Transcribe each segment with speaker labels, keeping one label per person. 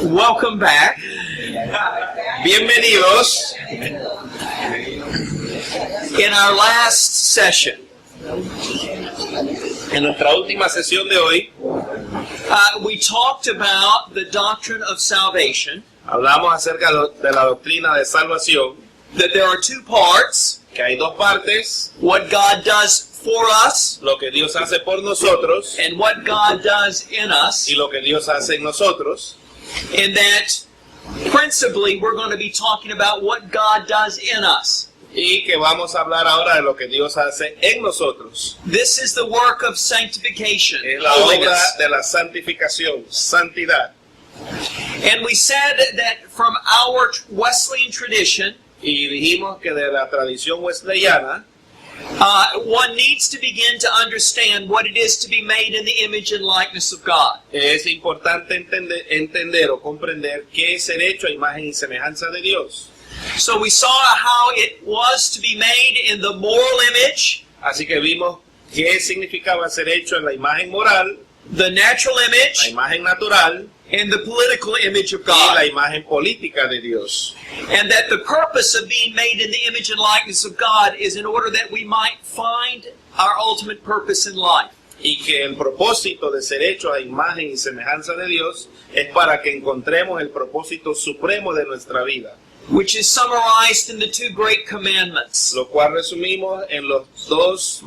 Speaker 1: Welcome back.
Speaker 2: Bienvenidos.
Speaker 1: In our last session,
Speaker 2: En nuestra última sesión de hoy
Speaker 1: we talked about the doctrine of salvation,
Speaker 2: hablamos acerca de la doctrina de salvación,
Speaker 1: that there are two parts,
Speaker 2: que hay dos partes,
Speaker 1: what God does for us
Speaker 2: lo que Dios hace por nosotros
Speaker 1: and what God does in us,
Speaker 2: y lo que Dios hace en nosotros,
Speaker 1: and that principally we're going to be talking about what God does in us.
Speaker 2: y que vamos a hablar ahora de lo que Dios hace en nosotros.
Speaker 1: This is the work of sanctification,
Speaker 2: Es la obra
Speaker 1: holiness.
Speaker 2: de la santificación, santidad.
Speaker 1: And we said that from our Wesleyan tradition,
Speaker 2: Y dijimos que de la tradición wesleyana,
Speaker 1: one needs to begin to understand what it is to be made in the image and likeness of God.
Speaker 2: es importante entender o comprender qué es ser hecho a imagen y semejanza de Dios.
Speaker 1: So we saw how it was to be made in the moral image,
Speaker 2: Así que vimos qué significaba ser hecho en la imagen moral,
Speaker 1: the natural
Speaker 2: la
Speaker 1: image,
Speaker 2: imagen natural
Speaker 1: and the political image of
Speaker 2: y la
Speaker 1: God.
Speaker 2: imagen política de Dios.
Speaker 1: And that the purpose of being made in the image and likeness of God is in order that we might find our ultimate purpose in life.
Speaker 2: Y que el propósito de ser hecho a imagen y semejanza de Dios es para que encontremos el propósito supremo de nuestra vida,
Speaker 1: Which is summarized in the two great commandments.
Speaker 2: lo cual resumimos en los dos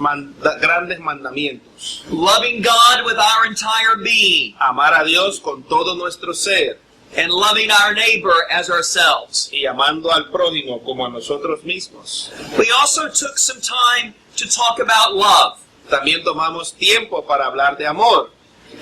Speaker 2: grandes mandamientos.
Speaker 1: Loving God with our entire being,
Speaker 2: Amar a Dios con todo nuestro ser
Speaker 1: and loving our neighbor as ourselves.
Speaker 2: y amando al prójimo como a nosotros mismos.
Speaker 1: We also took some time to talk about love.
Speaker 2: También tomamos tiempo para hablar de amor,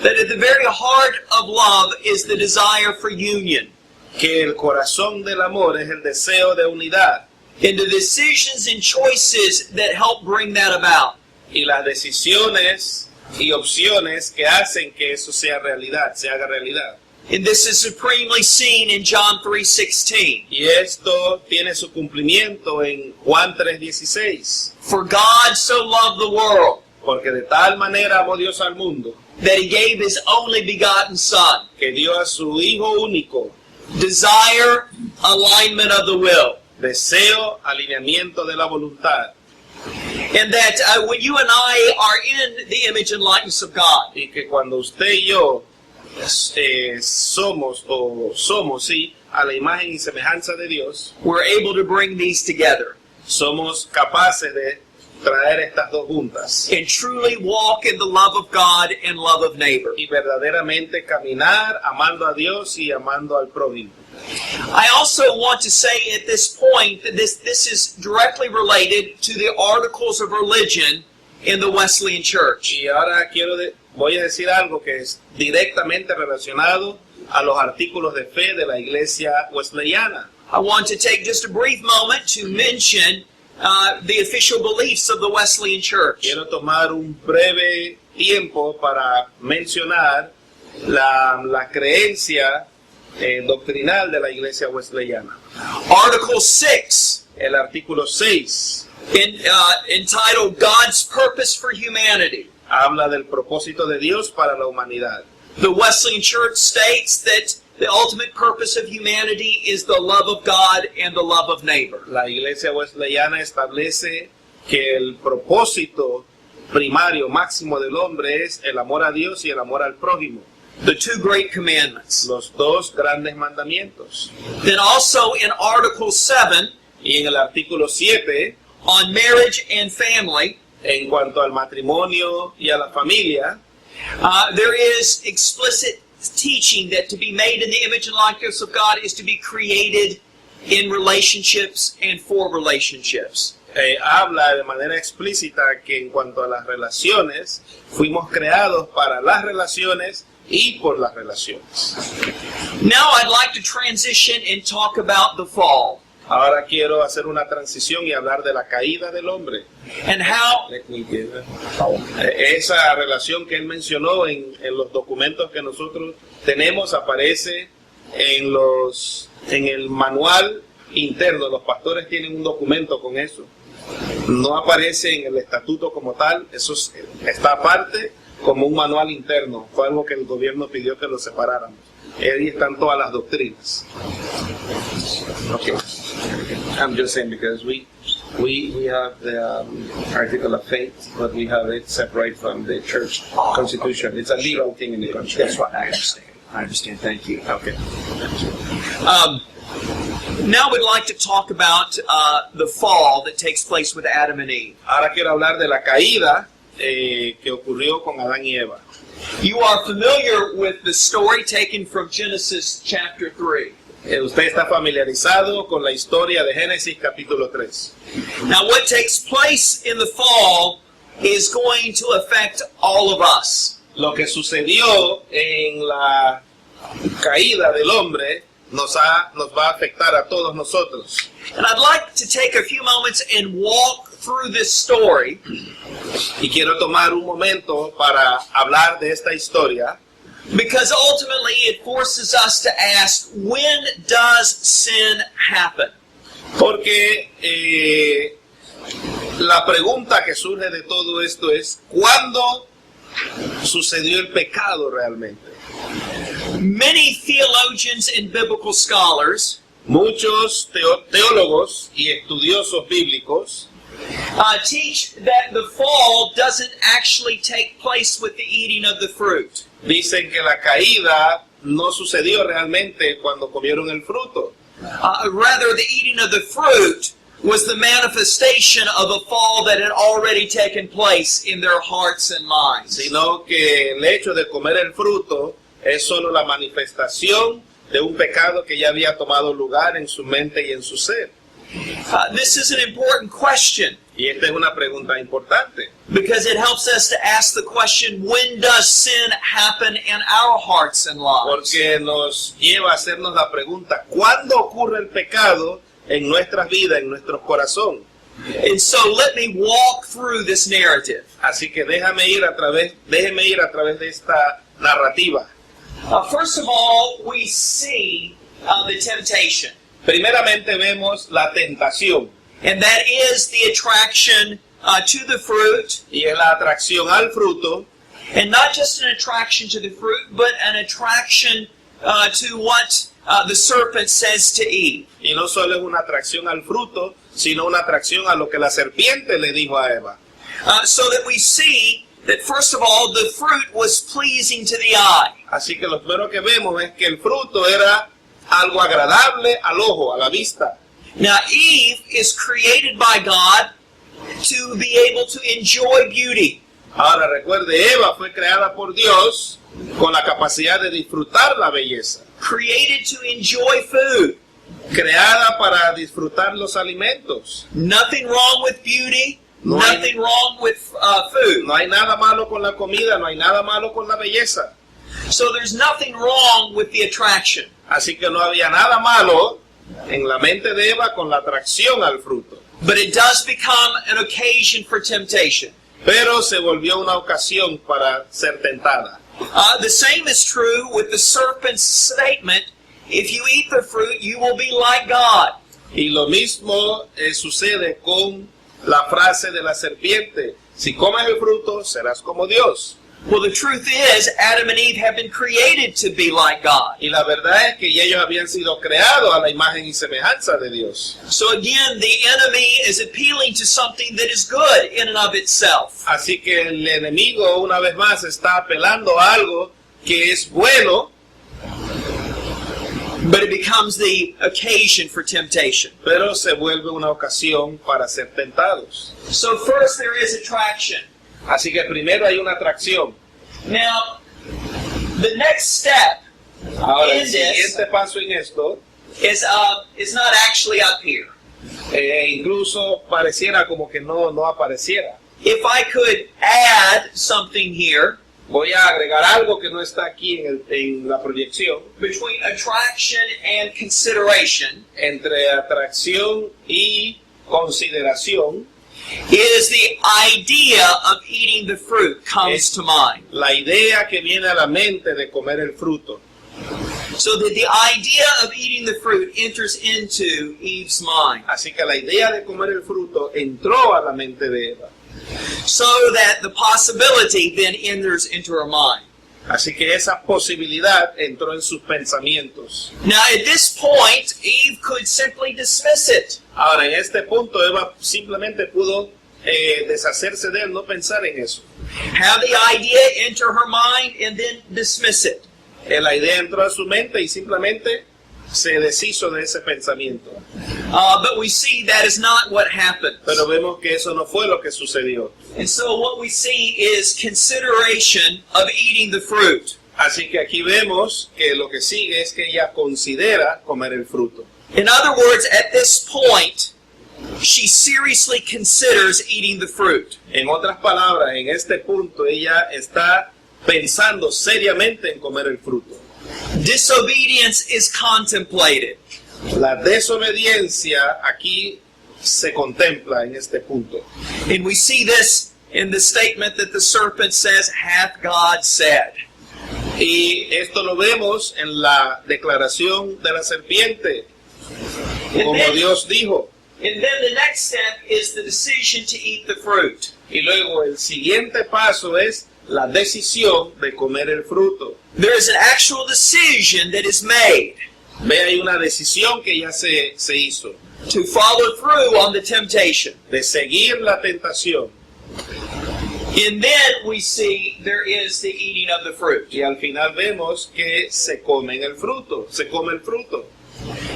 Speaker 1: That at the very heart of love is the desire for union.
Speaker 2: que el corazón del amor es el deseo de unidad
Speaker 1: And the decisions and choices that help bring that about.
Speaker 2: y las decisiones y opciones que hacen que eso sea realidad, se haga realidad.
Speaker 1: And this is supremely seen in John 3:16.
Speaker 2: Y esto tiene su cumplimiento en Juan 3:16,
Speaker 1: For God so loved the world
Speaker 2: porque de tal manera amó Dios al mundo
Speaker 1: that he gave his only begotten Son.
Speaker 2: que dio a su Hijo único
Speaker 1: Desire, alignment of the will.
Speaker 2: deseo, alineamiento de la voluntad,
Speaker 1: And that when you and I are in the image and likeness of God,
Speaker 2: y que cuando usted y yo somos a la imagen y semejanza de Dios,
Speaker 1: we're able to bring these together
Speaker 2: somos capaces de traer estas dos juntas
Speaker 1: and truly walk in the love of God and love of neighbor.
Speaker 2: y verdaderamente caminar amando a Dios y amando al prójimo.
Speaker 1: I also want to say at this point that this is directly related to the articles of religion in the Wesleyan Church.
Speaker 2: Y ahora voy a decir algo que es directamente relacionado a los artículos de fe de la iglesia wesleyana.
Speaker 1: I want to take just a brief moment to mention the official beliefs of the Wesleyan Church.
Speaker 2: Quiero tomar un breve tiempo para mencionar la creencia doctrinal de la iglesia wesleyana.
Speaker 1: Article 6,
Speaker 2: El artículo 6
Speaker 1: entitled God's Purpose for Humanity.
Speaker 2: habla del propósito de Dios para la humanidad.
Speaker 1: The Wesleyan Church states that the ultimate purpose of humanity is the love of God and the love of neighbor.
Speaker 2: La iglesia wesleyana establece que el propósito primario, máximo del hombre es el amor a Dios y el amor al prójimo.
Speaker 1: The two great commandments.
Speaker 2: Los dos grandes mandamientos.
Speaker 1: Then also in Article 7,
Speaker 2: Y en el artículo 7,
Speaker 1: on marriage and family,
Speaker 2: en cuanto al matrimonio y a la familia,
Speaker 1: there is explicit teaching that to be made in the image and likeness of God is to be created in relationships and for relationships.
Speaker 2: habla de manera explícita que en cuanto a las relaciones, fuimos creados para las relaciones y por las relaciones.
Speaker 1: Now I'd like to transition and talk about the fall.
Speaker 2: Ahora quiero hacer una transición y hablar de la caída del hombre.
Speaker 1: And how
Speaker 2: Esa relación que él mencionó en los documentos que nosotros tenemos aparece en el manual interno. Los pastores tienen un documento con eso. No aparece en el estatuto como tal, está aparte como un manual interno. Fue algo que el gobierno pidió que lo separáramos. Ahí están todas las doctrinas.
Speaker 3: Okay. I'm just saying because we have the article of faith, but we have it separate from the church constitution. It's a legal thing in the country.
Speaker 1: That's right. I understand. I understand. Thank you.
Speaker 3: Okay.
Speaker 1: Now we'd like to talk about the fall that takes place with Adam and Eve.
Speaker 2: Ahora quiero hablar de la caída que ocurrió con Adán y Eva.
Speaker 1: You are familiar with the story taken from Genesis chapter 3.
Speaker 2: Usted está familiarizado con la historia de Génesis capítulo 3.
Speaker 1: Now what takes place in the fall is going to affect all of us.
Speaker 2: Lo que sucedió en la caída del hombre nos va a afectar a todos nosotros.
Speaker 1: And I'd like to take a few moments and walk through this story.
Speaker 2: Y quiero tomar un momento para hablar de esta historia.
Speaker 1: Because ultimately it forces us to ask, when does sin happen?
Speaker 2: Porque la pregunta que surge de todo esto es, ¿cuándo sucedió el pecado realmente?
Speaker 1: Many theologians and biblical scholars
Speaker 2: Muchos teólogos y estudiosos bíblicos
Speaker 1: teach that the fall doesn't actually take place with the eating of the fruit.
Speaker 2: dicen que la caída no sucedió realmente cuando comieron el fruto.
Speaker 1: Rather, the eating of the fruit was the manifestation of a fall that had already taken place in their hearts and minds.
Speaker 2: Sino que el hecho de comer el fruto es solo la manifestación de un pecado que ya había tomado lugar en su mente y en su ser.
Speaker 1: This is an important question
Speaker 2: Y esta es una pregunta importante,
Speaker 1: because it helps us to ask the question, when does sin happen in our hearts and lives?
Speaker 2: porque nos lleva a hacernos la pregunta, ¿cuándo ocurre el pecado en nuestras vidas, en nuestros corazones?
Speaker 1: And so let me walk through this narrative.
Speaker 2: Así que déjeme ir a través de esta narrativa.
Speaker 1: First of all, we see the temptation.
Speaker 2: Primeramente vemos la tentación,
Speaker 1: And that is the attraction to the fruit.
Speaker 2: y es la atracción al fruto,
Speaker 1: And not just an attraction to the fruit, but an attraction to what the serpent says to Eve.
Speaker 2: y no solo es una atracción al fruto, sino una atracción a lo que la serpiente le dijo a Eva.
Speaker 1: So that we see that, first of all, the fruit was pleasing to the eye.
Speaker 2: Así que lo primero que vemos es que el fruto era algo agradable al ojo, a la vista.
Speaker 1: Now, Eve is created by God to be able to enjoy beauty.
Speaker 2: Ahora recuerde, Eva fue creada por Dios con la capacidad de disfrutar la belleza,
Speaker 1: Created to enjoy food.
Speaker 2: creada para disfrutar los alimentos.
Speaker 1: Nothing wrong with beauty.
Speaker 2: No.
Speaker 1: Nothing wrong with food.
Speaker 2: No hay nada malo con la comida, no hay nada malo con la belleza.
Speaker 1: So there's nothing wrong with the attraction.
Speaker 2: Así que no había nada malo en la mente de Eva con la atracción al fruto.
Speaker 1: But it does become an occasion for temptation.
Speaker 2: Pero se volvió una ocasión para ser tentada.
Speaker 1: The same is true with the serpent's statement, if you eat the fruit, you will be like God.
Speaker 2: Y lo mismo sucede con la frase de la serpiente, si comes el fruto serás como Dios.
Speaker 1: Well, the truth is, Adam and Eve have been created to be like God.
Speaker 2: Y la verdad es que ellos habían sido creados a la imagen y semejanza de Dios.
Speaker 1: So again, the enemy is appealing to something that is good in and of itself.
Speaker 2: Así que el enemigo una vez más está apelando a algo que es bueno,
Speaker 1: But it becomes the occasion for temptation.
Speaker 2: pero se vuelve una ocasión para ser tentados.
Speaker 1: So first there is attraction.
Speaker 2: Así que primero hay una atracción.
Speaker 1: Now, the next step
Speaker 2: Ahora, el
Speaker 1: in this
Speaker 2: siguiente paso en esto,
Speaker 1: is not actually up here.
Speaker 2: incluso pareciera como que no apareciera.
Speaker 1: If I could add something here
Speaker 2: Voy a agregar algo que no está aquí en la proyección.
Speaker 1: between attraction and consideration,
Speaker 2: Entre atracción y consideración,
Speaker 1: is the idea of eating the fruit comes to mind.
Speaker 2: la idea que viene a la mente de comer el fruto.
Speaker 1: So that the idea of eating the fruit enters into Eve's mind.
Speaker 2: Así que la idea de comer el fruto entró a la mente de Eva.
Speaker 1: So that the possibility then enters into her mind.
Speaker 2: Así que esa posibilidad entró en sus pensamientos.
Speaker 1: Now at this point, Eve could simply dismiss it.
Speaker 2: Ahora, en este punto, Eva simplemente pudo deshacerse de él, no pensar en eso.
Speaker 1: Have the idea enter her mind and then dismiss it.
Speaker 2: La idea entró a su mente y simplemente se deshizo de ese pensamiento.
Speaker 1: But we see that is not what happened.
Speaker 2: Pero vemos que eso no fue lo que sucedió.
Speaker 1: And so what we see is consideration of eating the fruit.
Speaker 2: Así que aquí vemos que lo que sigue es que ella considera comer el fruto.
Speaker 1: In other words, at this point, she seriously considers eating the fruit.
Speaker 2: En otras palabras, en este punto ella está pensando seriamente en comer el fruto.
Speaker 1: Disobedience is contemplated.
Speaker 2: La desobediencia aquí se contempla en este punto.
Speaker 1: And we see this in the statement that the serpent says, hath God said.
Speaker 2: Y esto lo vemos en la declaración de la serpiente, como Dios dijo.
Speaker 1: And then the next step is the decision to eat the fruit.
Speaker 2: Y luego el siguiente paso es la decisión de comer el fruto.
Speaker 1: There is an actual decision that is made
Speaker 2: Ve, hay una decisión que ya se hizo,
Speaker 1: to follow through on the temptation.
Speaker 2: de seguir la tentación.
Speaker 1: And then we see there is the eating of the fruit.
Speaker 2: Y al final vemos que se come el fruto, se come el fruto.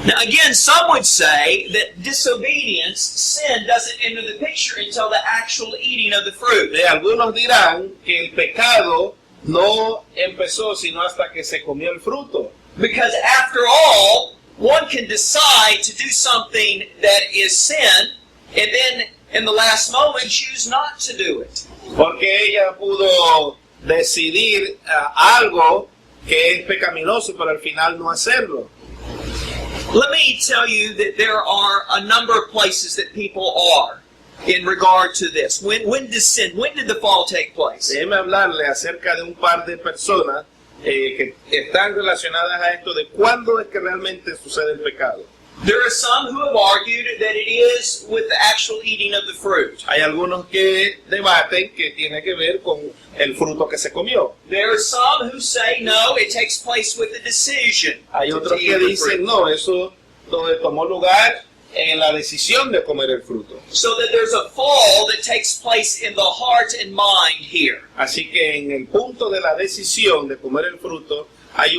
Speaker 1: Now again, some would say that disobedience, sin, doesn't enter the picture until the actual eating of the fruit.
Speaker 2: Algunos dirán que el pecado no empezó sino hasta que se comió el fruto.
Speaker 1: Because after all, one can decide to do something that is sin, and then in the last moment choose not to do it.
Speaker 2: Porque ella pudo decidir algo que es pecaminoso, pero al final no hacerlo.
Speaker 1: Let me tell you that there are a number of places that people are in regard to this. When did the fall take place?
Speaker 2: Déjeme hablarle acerca de un par de personas que están relacionadas a esto de cuándo es que realmente sucede el pecado.
Speaker 1: There are some who have argued that it is with the actual eating of the fruit.
Speaker 2: Hay algunos que debaten que tiene que ver con el fruto que se comió.
Speaker 1: There are some who say, no, it takes place with the decision.
Speaker 2: Hay
Speaker 1: to
Speaker 2: otros
Speaker 1: eat
Speaker 2: que
Speaker 1: the
Speaker 2: dicen,
Speaker 1: fruit.
Speaker 2: no, eso tomó lugar en la decisión de comer el fruto.
Speaker 1: So that there's a fall that takes place in the heart and mind here.
Speaker 2: Así que en el punto de la decisión de comer el fruto hay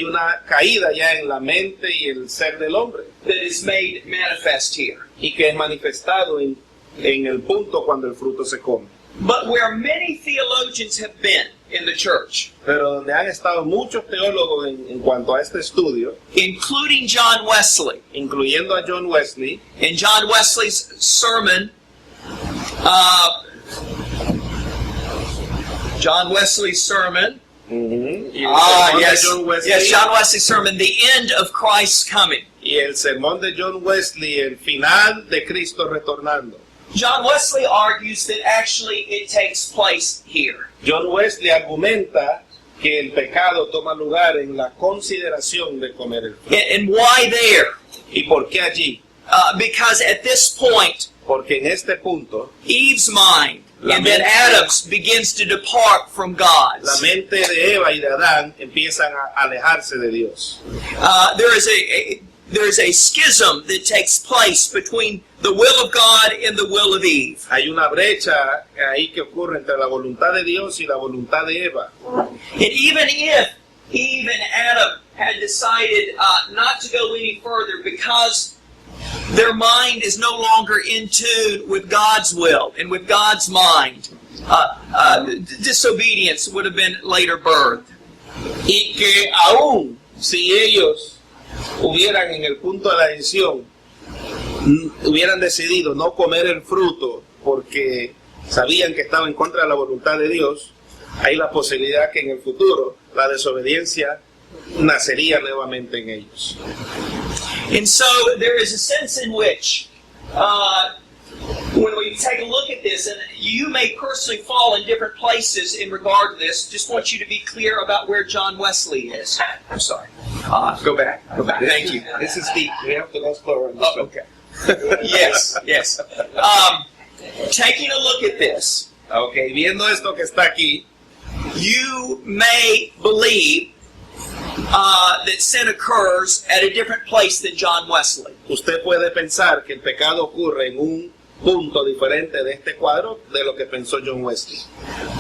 Speaker 2: una caída ya en la mente y el ser del hombre.
Speaker 1: That is made manifest here.
Speaker 2: Y que es manifestado en el punto cuando el fruto se come.
Speaker 1: But where many theologians have been in the church,
Speaker 2: Pero donde han estado muchos teólogos en cuanto a este estudio,
Speaker 1: including John Wesley,
Speaker 2: incluyendo a John Wesley,
Speaker 1: in John Wesley's sermon, John Wesley's sermon,
Speaker 2: y el sermón de John Wesley,
Speaker 1: yes, John Wesley's sermon, the end of Christ's coming.
Speaker 2: y el sermón de John Wesley, el final de Cristo retornando.
Speaker 1: John Wesley argues that actually it takes place here.
Speaker 2: John Wesley argumenta que el pecado toma lugar en la consideración de comer el fruto.
Speaker 1: And why there?
Speaker 2: ¿Y por qué allí?
Speaker 1: Because at this point,
Speaker 2: Porque en este punto,
Speaker 1: Eve's mind
Speaker 2: La
Speaker 1: and then
Speaker 2: mente-
Speaker 1: Adam's begins to depart from God's.
Speaker 2: la mente de Eva y de Adán empiezan a alejarse de Dios.
Speaker 1: There is a schism that takes place between the will of God and the will of Eve.
Speaker 2: Hay una brecha ahí que ocurre entre la voluntad de Dios y la voluntad de Eva.
Speaker 1: And even if Eve and Adam had decided not to go any further because their mind is no longer in tune with God's will and with God's mind, disobedience would have been later birthed.
Speaker 2: Y que aún si ellos hubieran en el punto de la decisión, hubieran decidido no comer el fruto porque sabían que estaba en contra de la voluntad de Dios, hay la posibilidad que en el futuro la desobediencia nacería nuevamente en ellos.
Speaker 1: And so there is a sense in which when we we take a look at this, and you may personally fall in different places in regard to this. Just want you to be clear about where John Wesley is. I'm sorry. Go back. Thank you.
Speaker 2: This is deep. We have to go slower on this one.
Speaker 1: Okay. Yes. Taking a look at this,
Speaker 2: Ok, viendo esto que está aquí,
Speaker 1: you may believe that sin occurs at a different place than John Wesley.
Speaker 2: usted puede pensar que el pecado ocurre en un punto diferente de este cuadro de lo que pensó John Wesley.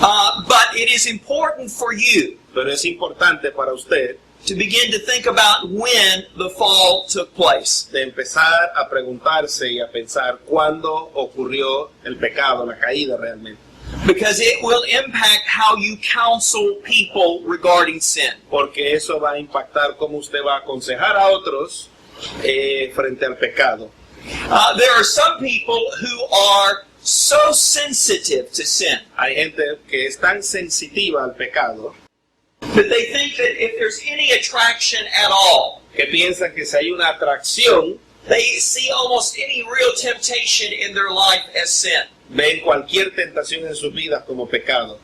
Speaker 1: But it is important for you
Speaker 2: Pero es importante para usted
Speaker 1: to begin to think about when the fall took place.
Speaker 2: de empezar a preguntarse y a pensar cuándo ocurrió el pecado, la caída realmente.
Speaker 1: Because it will impact how you counsel people regarding sin.
Speaker 2: Porque eso va a impactar cómo usted va a aconsejar a otros frente al pecado.
Speaker 1: There are some people who are so sensitive to sin
Speaker 2: Hay gente que es tan sensitiva al pecado
Speaker 1: that they think that if there's any attraction at all,
Speaker 2: que piensan que si hay una atracción,
Speaker 1: they see almost any real temptation in their life as sin.
Speaker 2: ven cualquier tentación en sus vidas como pecado.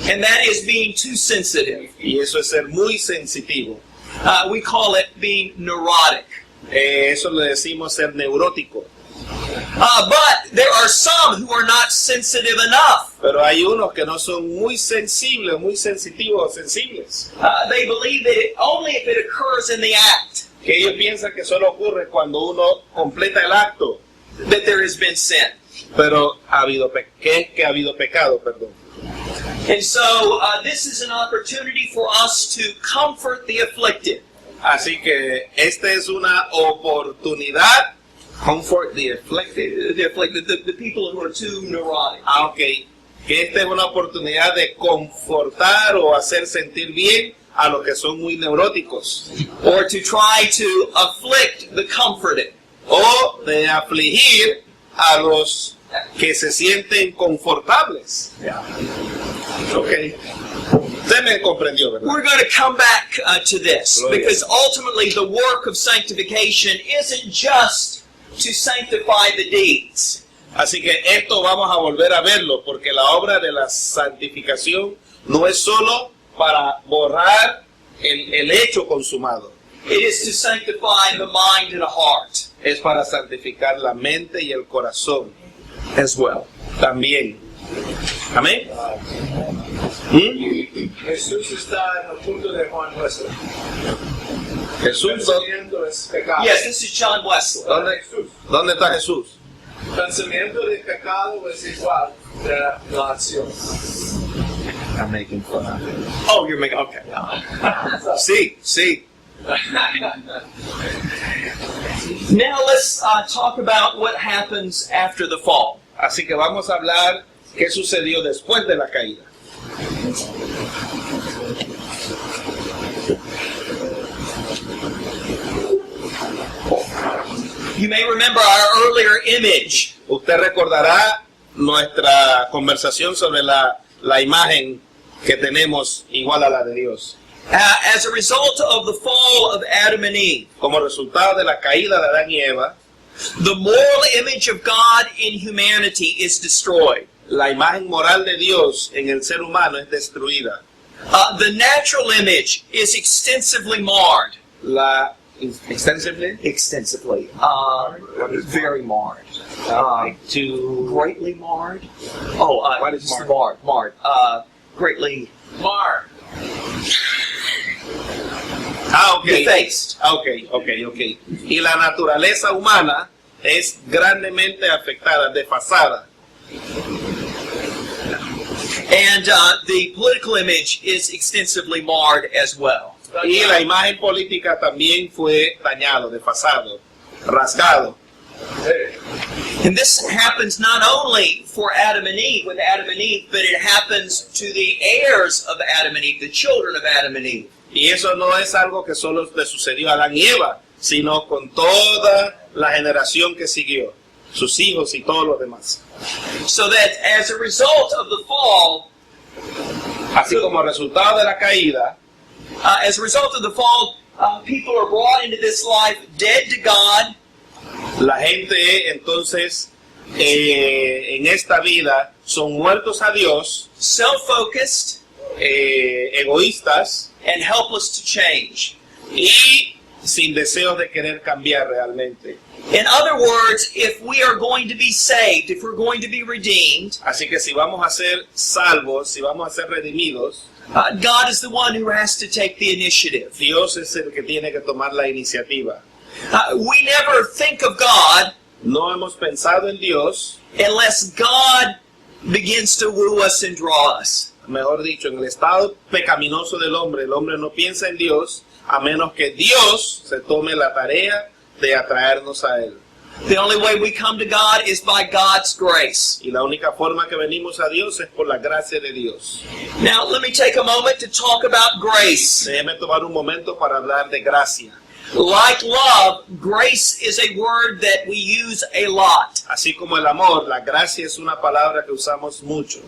Speaker 1: And that is being too sensitive.
Speaker 2: Y eso es ser muy sensitivo.
Speaker 1: We call it being neurotic.
Speaker 2: Eso le decimos ser neurótico.
Speaker 1: But there are some who are not sensitive enough.
Speaker 2: Pero hay unos que no son muy sensibles, muy sensitivos o sensibles.
Speaker 1: They believe that only if it occurs in the act
Speaker 2: Que ellos piensan que solo ocurre cuando uno completa el acto.
Speaker 1: that there has been sin.
Speaker 2: Pero ha habido que ha habido pecado, perdón.
Speaker 1: And so this is an opportunity for us to comfort the afflicted.
Speaker 2: Así que esta es una oportunidad. Comfort the afflicted.
Speaker 1: The people who are too neurotic.
Speaker 2: Ok. Que esta es una oportunidad de confortar o hacer sentir bien a los que son muy neuróticos.
Speaker 1: Or to try to afflict the comforted.
Speaker 2: O de afligir a los que se sienten confortables. Ok. Usted me comprendió, ¿verdad?
Speaker 1: We're going to come back to this
Speaker 2: Gloria.
Speaker 1: because ultimately the work of sanctification isn't just to sanctify the deeds.
Speaker 2: Así que esto vamos a volver a verlo, porque la obra de la santificación no es solo para borrar el hecho consumado.
Speaker 1: It is to sanctify the mind and the heart
Speaker 2: Es para santificar la mente y el corazón
Speaker 1: as well.
Speaker 2: también. Amén.
Speaker 4: Jesús está en el punto de Juan Wesley.
Speaker 2: Jesús,
Speaker 4: Pensamiento es pecado.
Speaker 1: Yes, this is John Wesley.
Speaker 2: ¿Dónde está Jesús?
Speaker 4: Pensamiento de pecado es igual de la acción.
Speaker 2: I'm making fun of it.
Speaker 1: Oh, you're making, okay.
Speaker 2: Sí.
Speaker 1: Now let's talk about what happens after the fall.
Speaker 2: Así que vamos a hablar qué sucedió después de la caída.
Speaker 1: You may remember our earlier image.
Speaker 2: Usted recordará nuestra conversación sobre la imagen que tenemos igual a la de Dios.
Speaker 1: As a result of the fall of Adam and Eve,
Speaker 2: Como resultado de la caída de Adán y Eva,
Speaker 1: the moral image of God in humanity is destroyed.
Speaker 2: la imagen moral de Dios en el ser humano es destruida.
Speaker 1: The natural image is extensively marred.
Speaker 2: Extensively?
Speaker 1: Extensively. Very marred. Greatly marred? Oh,
Speaker 2: What is
Speaker 1: just
Speaker 2: marred?
Speaker 1: Marred. Greatly
Speaker 4: Mar.
Speaker 2: Ok.
Speaker 1: defaced.
Speaker 2: Ok. Y la naturaleza humana es grandemente afectada, desfasada.
Speaker 1: And the political image is extensively marred as well.
Speaker 2: Y la imagen política también fue dañado, desfasado, rasgado.
Speaker 1: And this happens not only for Adam and Eve, with Adam and Eve, but it happens to the heirs of Adam and Eve, the children of Adam and Eve.
Speaker 2: Y eso no es algo que solo le sucedió a Adán y Eva, sino con toda la generación que siguió, sus hijos y todos los demás.
Speaker 1: So that as a result of the fall,
Speaker 2: Así como resultado de la caída,
Speaker 1: people are brought into this life dead to God,
Speaker 2: la gente entonces en esta vida son muertos a Dios,
Speaker 1: self-focused,
Speaker 2: egoístas
Speaker 1: and helpless to change.
Speaker 2: y sin deseos de querer cambiar realmente.
Speaker 1: In other words, if we are going to be saved, if we're going to be redeemed,
Speaker 2: Así que si vamos a ser salvos, si vamos a ser redimidos,
Speaker 1: God is the one who has to take the initiative.
Speaker 2: Dios es el que tiene que tomar la iniciativa.
Speaker 1: We never think of God
Speaker 2: No hemos pensado en Dios,
Speaker 1: unless God begins to woo us and draw us.
Speaker 2: mejor dicho, en el estado pecaminoso del hombre, el hombre no piensa en Dios a menos que Dios se tome la tarea de atraernos a Él.
Speaker 1: The only way we come to God is by God's grace.
Speaker 2: Y la única forma que venimos a Dios es por la gracia de Dios.
Speaker 1: Now, let me take a moment to talk about grace.
Speaker 2: Déjeme tomar un momento para hablar de gracia.
Speaker 1: Like love, grace is a word that we use a lot.
Speaker 2: Así como el amor, la gracia es una palabra que usamos mucho,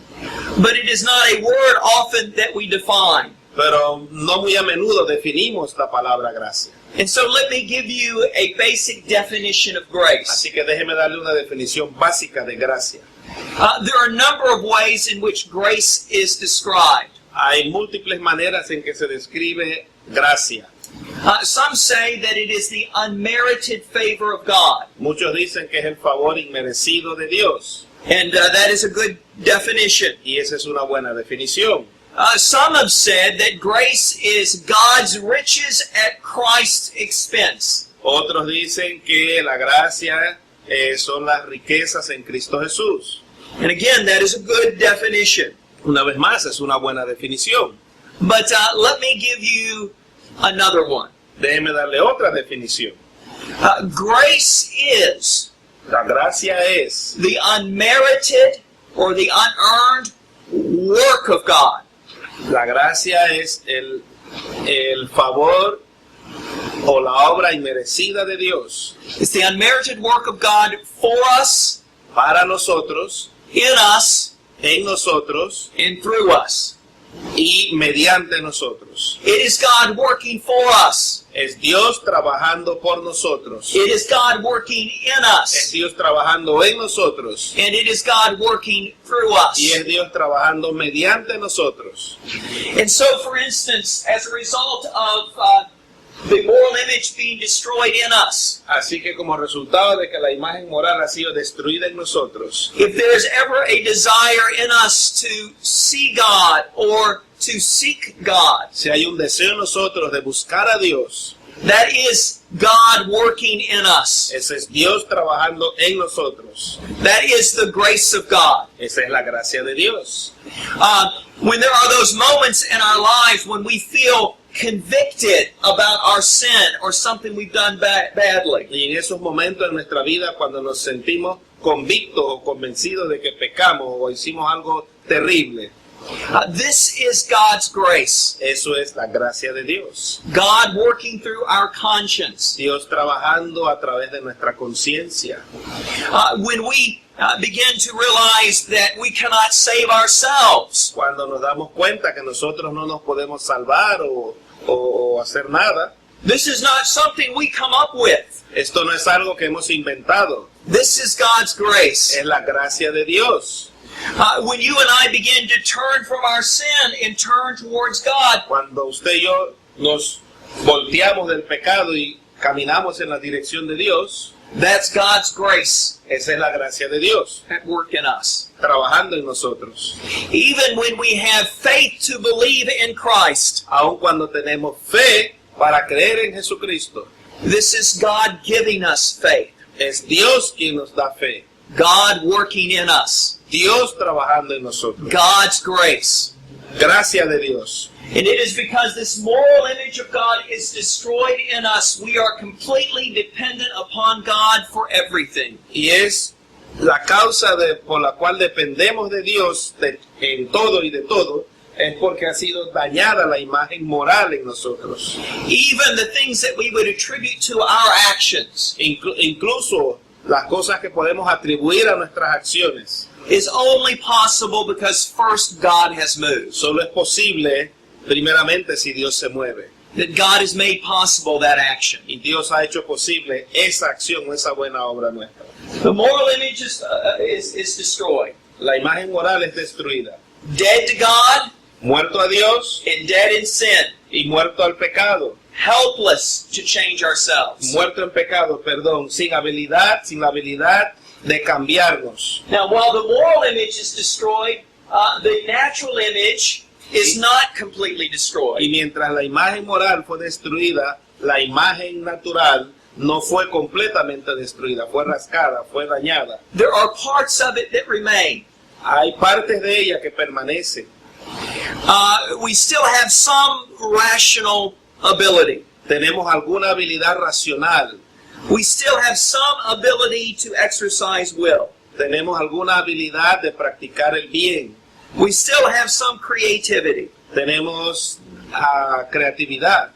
Speaker 1: But it is not a word often that we define.
Speaker 2: pero no muy a menudo definimos la palabra gracia.
Speaker 1: And so let me give you a basic definition of grace.
Speaker 2: Así que déjeme darle una definición básica de gracia.
Speaker 1: There are a number of ways in which grace is described.
Speaker 2: Hay múltiples maneras en que se describe gracia.
Speaker 1: Some say that it is the unmerited favor of God.
Speaker 2: Muchos dicen que es el favor inmerecido de Dios,
Speaker 1: And that is a good definition.
Speaker 2: y esa es una buena definición.
Speaker 1: Some have said that grace is God's riches at Christ's expense.
Speaker 2: Otros dicen que la gracia son las riquezas en Cristo Jesús.
Speaker 1: And again, that is a good definition.
Speaker 2: Una vez más, es una buena definición.
Speaker 1: But let me give you another one.
Speaker 2: Déjeme darle otra definición.
Speaker 1: Grace is
Speaker 2: La gracia es
Speaker 1: the unmerited or the unearned work of God.
Speaker 2: La gracia es el favor o la obra inmerecida de Dios
Speaker 1: It's the unmerited work of God for us,
Speaker 2: para nosotros,
Speaker 1: in us,
Speaker 2: en nosotros
Speaker 1: and through us.
Speaker 2: y mediante nosotros.
Speaker 1: It is God working for us.
Speaker 2: Es Dios trabajando por nosotros.
Speaker 1: It is God working in
Speaker 2: Es
Speaker 1: us.
Speaker 2: Dios trabajando en nosotros.
Speaker 1: And it is God working through
Speaker 2: Y es
Speaker 1: us.
Speaker 2: Dios trabajando mediante nosotros.
Speaker 1: And so, for instance, as a result of the moral image being destroyed in us,
Speaker 2: Así que como resultado de que la imagen moral ha sido destruida en nosotros,
Speaker 1: if there is ever a desire in us to see God or to seek God,
Speaker 2: si hay un deseo en nosotros de buscar a Dios,
Speaker 1: that is God working in us.
Speaker 2: ese es Dios trabajando en nosotros.
Speaker 1: That is the grace of God.
Speaker 2: Esa es la gracia de Dios.
Speaker 1: When there are those moments in our lives when we feel convicted about our sin or something we've done badly,
Speaker 2: Y en esos momentos en nuestra vida cuando nos sentimos convictos o convencidos de que pecamos o hicimos algo terrible,
Speaker 1: this is God's grace.
Speaker 2: eso es la gracia de Dios.
Speaker 1: God working through our conscience.
Speaker 2: Dios trabajando a través de nuestra conciencia.
Speaker 1: When we begin to realize that we cannot save ourselves,
Speaker 2: Cuando nos damos cuenta que nosotros no nos podemos salvar o hacer nada,
Speaker 1: this is not something we come up with.
Speaker 2: esto no es algo que hemos inventado,
Speaker 1: This is God's grace.
Speaker 2: es la gracia de Dios.
Speaker 1: When you and I begin to turn from our sin and turn towards God,
Speaker 2: Cuando usted y yo nos volteamos del pecado y caminamos en la dirección de Dios,
Speaker 1: that's God's grace
Speaker 2: esa es la gracia de Dios,
Speaker 1: at work in us.
Speaker 2: trabajando en nosotros.
Speaker 1: Even when we have faith to believe in Christ,
Speaker 2: Aun cuando tenemos fe para creer en Jesucristo,
Speaker 1: this is God giving us faith.
Speaker 2: es Dios quien nos da fe,
Speaker 1: God working in us.
Speaker 2: Dios trabajando en nosotros,
Speaker 1: God's grace.
Speaker 2: gracia de Dios.
Speaker 1: And it is because this moral image of God is destroyed in us, we are completely dependent upon God for everything.
Speaker 2: Y es la causa por la cual dependemos de Dios en todo y de todo, es porque ha sido dañada la imagen moral en nosotros.
Speaker 1: Even the things that we would attribute to our actions
Speaker 2: Incluso las cosas que podemos atribuir a nuestras acciones,
Speaker 1: is only possible because first God has moved.
Speaker 2: solo es posible primeramente si Dios se mueve.
Speaker 1: that God has made possible that action.
Speaker 2: Y Dios ha hecho posible esa acción, esa buena obra nuestra.
Speaker 1: The moral image is destroyed.
Speaker 2: La imagen moral es destruida.
Speaker 1: Dead to God
Speaker 2: Muerto a Dios
Speaker 1: and dead in sin.
Speaker 2: y muerto al pecado.
Speaker 1: Helpless to change ourselves.
Speaker 2: Muerto en pecado, perdón, sin la habilidad de cambiarnos.
Speaker 1: Now, while the moral image is destroyed, the natural image is not completely
Speaker 2: Y
Speaker 1: destroyed.
Speaker 2: mientras la imagen moral fue destruida, la imagen natural no fue completamente destruida, fue rascada, fue dañada.
Speaker 1: There are parts of it that remain.
Speaker 2: Hay partes de ella que permanecen.
Speaker 1: We still have some rational ability.
Speaker 2: Tenemos alguna habilidad racional,
Speaker 1: We still have some ability to exercise will.
Speaker 2: tenemos alguna habilidad de practicar el bien,
Speaker 1: We still have some creativity.
Speaker 2: tenemos creatividad,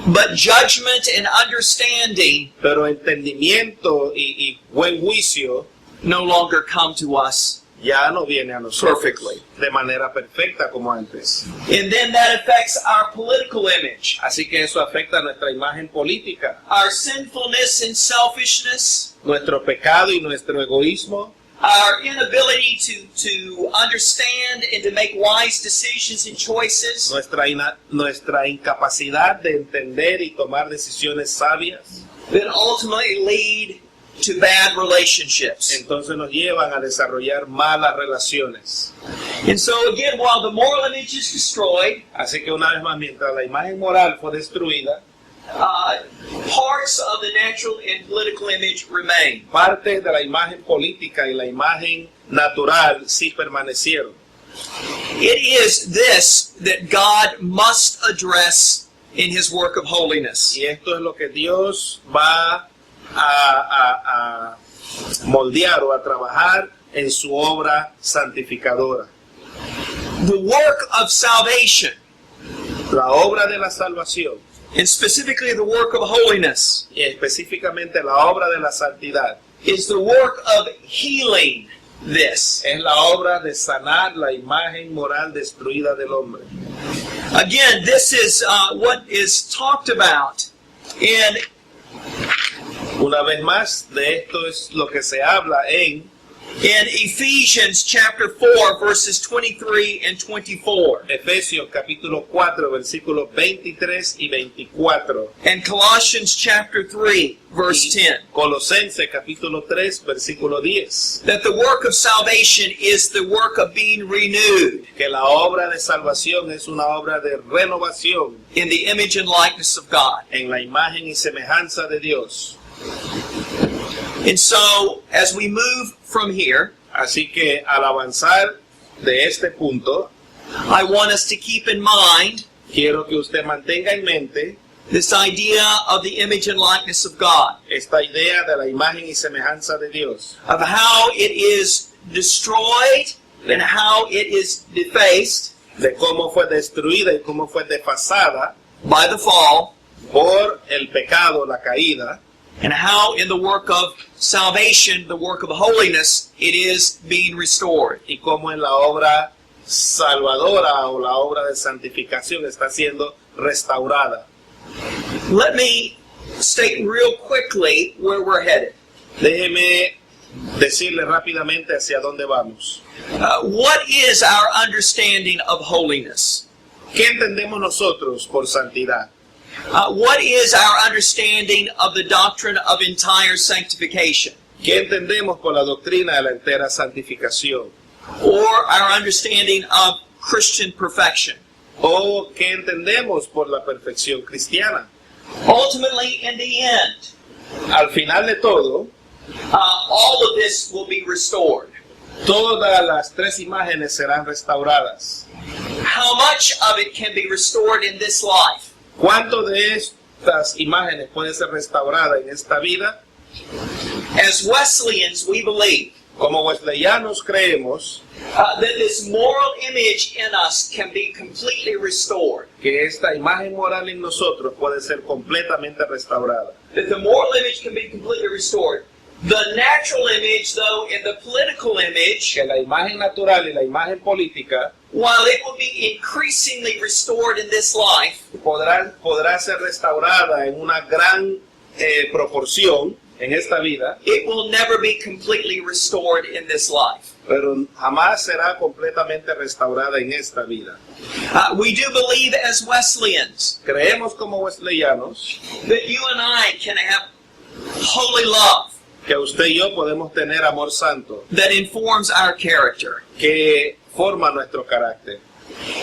Speaker 1: But judgment and understanding
Speaker 2: pero entendimiento y buen juicio
Speaker 1: no longer come to us.
Speaker 2: ya no viene a nosotros
Speaker 1: Perfectly.
Speaker 2: de manera perfecta como antes.
Speaker 1: And then that affects our political image.
Speaker 2: Así que eso afecta a nuestra imagen política,
Speaker 1: Our sinfulness and selfishness,
Speaker 2: nuestro pecado y nuestro egoísmo,
Speaker 1: our inability to understand and to make wise decisions and choices,
Speaker 2: nuestra incapacidad de entender y tomar decisiones sabias,
Speaker 1: that ultimately lead to bad relationships.
Speaker 2: entonces nos llevan a desarrollar malas relaciones.
Speaker 1: And so again, while the moral image is destroyed,
Speaker 2: Así que una vez más, mientras la imagen moral fue destruida,
Speaker 1: parts of the natural and political image remain.
Speaker 2: partes de la imagen política y la imagen natural sí permanecieron.
Speaker 1: It is this that God must address in His work of holiness.
Speaker 2: Y esto es lo que Dios va a moldear o a trabajar en su obra santificadora.
Speaker 1: The work of salvation,
Speaker 2: La obra de la salvación,
Speaker 1: and specifically the work of holiness,
Speaker 2: y específicamente la obra de la santidad,
Speaker 1: is the work of healing this.
Speaker 2: es la obra de sanar la imagen moral destruida del hombre.
Speaker 1: Again, this is what is talked about in
Speaker 2: Una vez más, de esto es lo que se habla en
Speaker 1: Ephesians chapter 4, verses 23 and 24,
Speaker 2: Efesios capítulo 4, versículos 23 y 24.
Speaker 1: and Colossians chapter 3, verse 10.
Speaker 2: Colosenses capítulo 3, versículo 10.
Speaker 1: That the work of salvation is the work of being renewed
Speaker 2: Que la obra de salvación es una obra de renovación
Speaker 1: in the image and likeness of God.
Speaker 2: en la imagen y semejanza de Dios.
Speaker 1: And so, as we move from here,
Speaker 2: Así que al avanzar de este punto,
Speaker 1: I want us to keep in mind
Speaker 2: quiero que usted mantenga en mente
Speaker 1: this idea of the image and likeness of God,
Speaker 2: esta idea de la imagen y semejanza de Dios,
Speaker 1: of how it is destroyed and how it is defaced
Speaker 2: de cómo fue destruida y cómo fue desfasada
Speaker 1: by the fall,
Speaker 2: por el pecado, la caída,
Speaker 1: and how in the work of salvation, the work of holiness, it is being restored.
Speaker 2: y cómo en la obra salvadora o la obra de santificación está siendo restaurada.
Speaker 1: Let me state real quickly where we're headed.
Speaker 2: Déjeme decirle rápidamente hacia dónde vamos.
Speaker 1: What is our understanding of holiness?
Speaker 2: ¿Qué entendemos nosotros por santidad?
Speaker 1: What is our understanding of the doctrine of entire sanctification?
Speaker 2: ¿Qué entendemos por la doctrina de la entera santificación?
Speaker 1: Or our understanding of Christian perfection?
Speaker 2: ¿O qué entendemos por la perfección cristiana?
Speaker 1: Ultimately, in the end,
Speaker 2: Al final de todo,
Speaker 1: all of this will be restored.
Speaker 2: todas las tres imágenes serán restauradas.
Speaker 1: How much of it can be restored in this life?
Speaker 2: ¿Cuánto de estas imágenes pueden ser restauradas en esta vida?
Speaker 1: As Wesleyans, we believe
Speaker 2: Como wesleyanos creemos
Speaker 1: that this moral image in us can be completely restored.
Speaker 2: que esta imagen moral en nosotros puede ser completamente restaurada.
Speaker 1: That the moral image can be completely restored. The natural image, though, and the political image
Speaker 2: Que la imagen natural y la imagen política
Speaker 1: while it will be increasingly restored in this life,
Speaker 2: podrá ser restaurada en una gran proporción en esta vida,
Speaker 1: it will never be completely restored in this life.
Speaker 2: pero jamás será completamente restaurada en esta vida.
Speaker 1: We do believe as Wesleyans
Speaker 2: Creemos como wesleyanos
Speaker 1: that you and I can have holy love
Speaker 2: que usted y yo podemos tener amor santo
Speaker 1: that informs our character,
Speaker 2: que forma nuestro carácter,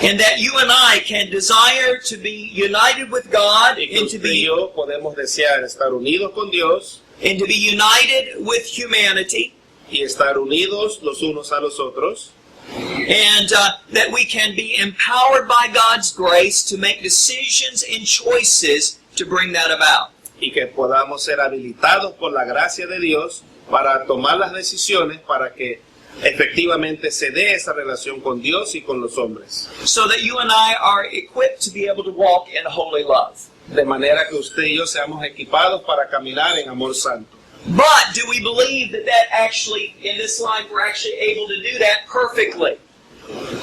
Speaker 1: and that you and I can desire to be united with God
Speaker 2: y que
Speaker 1: and to
Speaker 2: usted y
Speaker 1: be
Speaker 2: yo podemos desear estar unidos con Dios
Speaker 1: united with humanity,
Speaker 2: y estar unidos los unos a los otros,
Speaker 1: and that we can be empowered by God's grace to make decisions and choices to bring that about.
Speaker 2: y que podamos ser habilitados por la gracia de Dios para tomar las decisiones para que efectivamente se dé esa relación con Dios y con los hombres.
Speaker 1: So that you and I are equipped to be able to walk in holy love.
Speaker 2: De manera que usted y yo seamos equipados para caminar en amor santo.
Speaker 1: But do we believe that actually, in this life, we're actually able to do that perfectly?